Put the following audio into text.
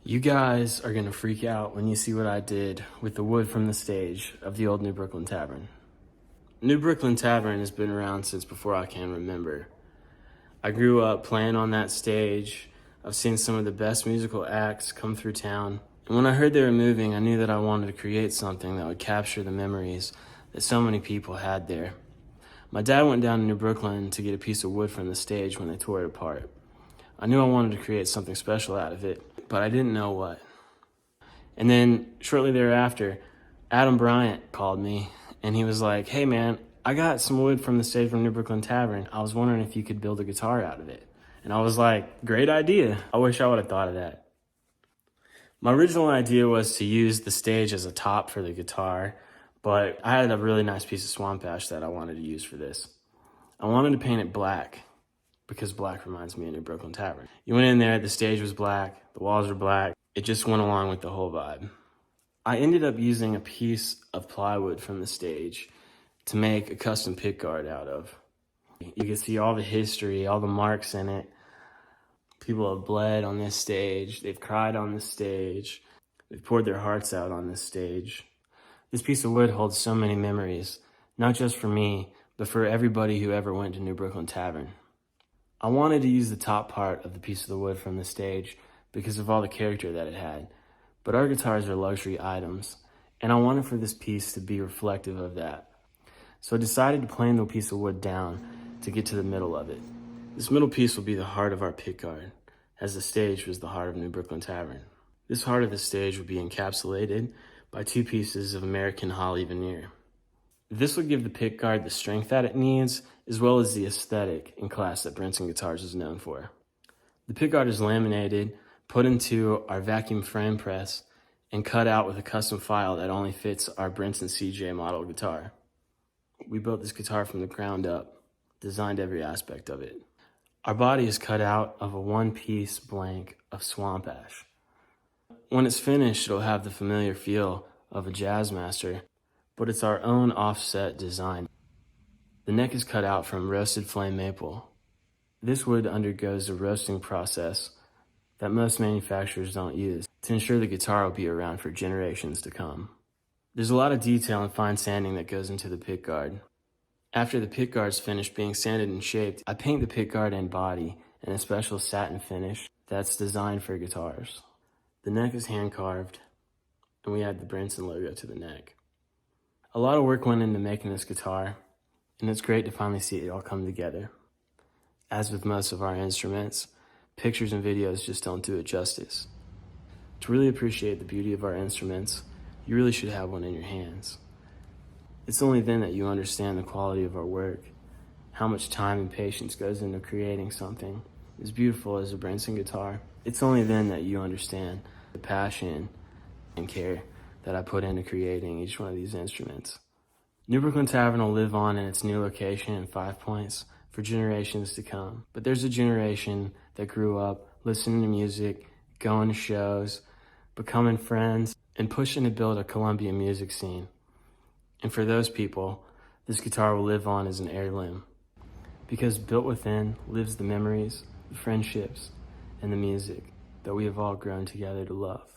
You guys are gonna freak out when you see what I did with the wood from the stage of the old New Brookland Tavern. New Brookland Tavern has been around since before I can remember. I grew up playing on that stage. I've seen some of the best musical acts come through town. And when I heard they were moving, I knew that I wanted to create something that would capture the memories that so many people had there. My dad went down to New Brookland to get a piece of wood from the stage when they tore it apart. I knew I wanted to create something special out of it, but I didn't know what. And then shortly thereafter, Adam Bryant called me and he was like, "Hey man, I got some wood from the stage from New Brookland Tavern. I was wondering if you could build a guitar out of it." And I was like, "Great idea. I wish I would have thought of that." My original idea was to use the stage as a top for the guitar, but I had a really nice piece of swamp ash that I wanted to use for this. I wanted to paint it black, because black reminds me of New Brookland Tavern. You went in there, the stage was black, the walls were black. It just went along with the whole vibe. I ended up using a piece of plywood from the stage to make a custom pickguard out of. You can see all the history, all the marks in it. People have bled on this stage, they've cried on this stage, they've poured their hearts out on this stage. This piece of wood holds so many memories, not just for me, but for everybody who ever went to New Brookland Tavern. I wanted to use the top part of the piece of the wood from the stage because of all the character that it had. But our guitars are luxury items, and I wanted for this piece to be reflective of that. So I decided to plane the piece of wood down to get to the middle of it. This middle piece will be the heart of our pickguard, as the stage was the heart of New Brookland Tavern. This heart of the stage will be encapsulated by two pieces of American holly veneer. This will give the pickguard the strength that it needs, as well as the aesthetic and class that Brinson Guitars is known for. The pickguard is laminated, put into our vacuum frame press, and cut out with a custom file that only fits our Brinson CJ model guitar. We built this guitar from the ground up, designed every aspect of it. Our body is cut out of a one-piece blank of swamp ash. When it's finished, it'll have the familiar feel of a Jazzmaster, but it's our own offset design. The neck is cut out from roasted flame maple. This wood undergoes a roasting process that most manufacturers don't use to ensure the guitar will be around for generations to come. There's a lot of detail and fine sanding that goes into the pickguard. After the pickguard's finished being sanded and shaped, I paint the pickguard and body in a special satin finish that's designed for guitars. The neck is hand carved, and we add the Brinson logo to the neck. A lot of work went into making this guitar, and it's great to finally see it all come together. As with most of our instruments, pictures and videos just don't do it justice. To really appreciate the beauty of our instruments, you really should have one in your hands. It's only then that you understand the quality of our work, how much time and patience goes into creating something as beautiful as a Brinson guitar. It's only then that you understand the passion and care that I put into creating each one of these instruments. New Brookland Tavern will live on in its new location in 5 Points for generations to come. But there's a generation that grew up listening to music, going to shows, becoming friends, and pushing to build a Colombian music scene. And for those people, this guitar will live on as an heirloom. Because built within lives the memories, the friendships, and the music that we have all grown together to love.